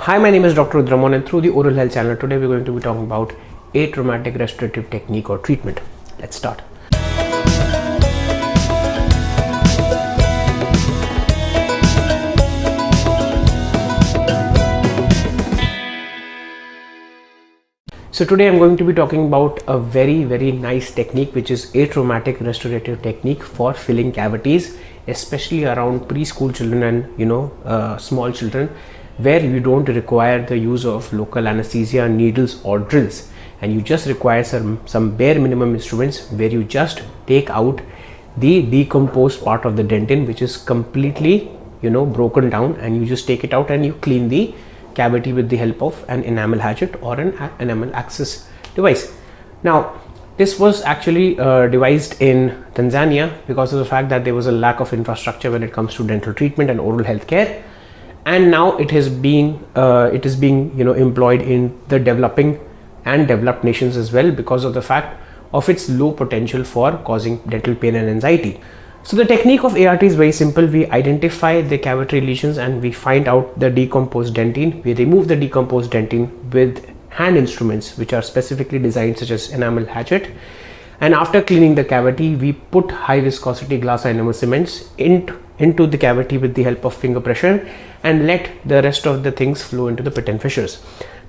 Hi, my name is Dr. Rudra and through the Oral Health channel, today we're going to be talking about atraumatic restorative technique or treatment. Let's start. So today I'm going to be talking about a very nice technique, which is atraumatic restorative technique for filling cavities, especially around preschool children and small children, where you don't require the use of local anesthesia, needles or drills, and you just require some bare minimum instruments where you just take out the decomposed part of the dentin, which is completely broken down, and you just take it out and you clean the cavity with the help of an enamel hatchet or an enamel access device. Now this was actually devised in Tanzania because of the fact that there was a lack of infrastructure when it comes to dental treatment and oral health care, and now it is being employed in the developing and developed nations as well because of the fact of its low potential for causing dental pain and anxiety. So the technique of ART is very simple. We identify the cavity lesions and we find out the decomposed dentin. We remove the decomposed dentin with hand instruments which are specifically designed, such as enamel hatchet, and after cleaning the cavity we put high viscosity glass enamel cements into the cavity with the help of finger pressure and let the rest of the things flow into the pit and fissures.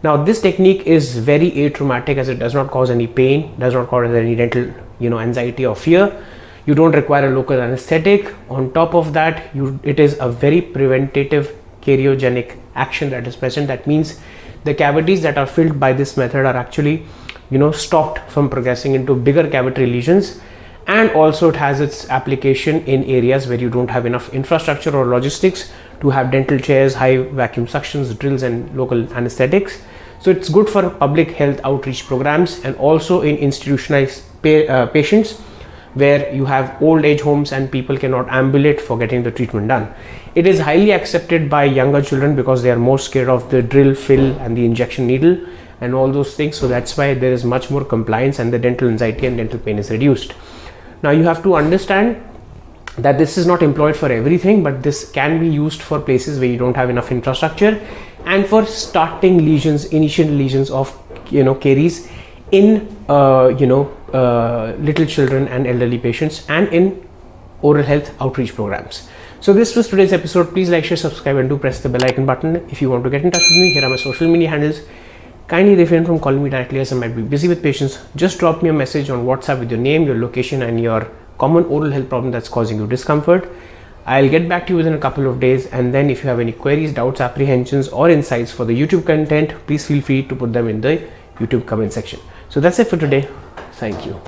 Now this technique is very atraumatic as it does not cause any pain, does not cause any dental anxiety or fear. You don't require a local anesthetic. On top of that, it is a very preventative cariogenic action that is present. That means the cavities that are filled by this method are actually stopped from progressing into bigger cavity lesions, and also it has its application in areas where you don't have enough infrastructure or logistics to have dental chairs, high vacuum suctions, drills and local anesthetics. So it's good for public health outreach programs and also in institutionalized patients where you have old age homes and people cannot ambulate for getting the treatment done. It is highly accepted by younger children because they are more scared of the drill, fill and the injection needle and all those things. So that's why there is much more compliance and the dental anxiety and dental pain is reduced. Now you have to understand that this is not employed for everything, but this can be used for places where you don't have enough infrastructure and for starting lesions, initial lesions of caries in little children and elderly patients and in oral health outreach programs. So this was today's episode. Please like, share, subscribe and do press the bell icon button. If you want to get in touch with me, here are my social media handles. Kindly refrain from calling me directly as I might be busy with patients. Just drop me a message on WhatsApp with your name, your location and your common oral health problem that's causing you discomfort. I'll get back to you within a couple of days, and then if you have any queries, doubts, apprehensions or insights for the YouTube content, please feel free to put them in the YouTube comment section. So that's it for today. Thank you.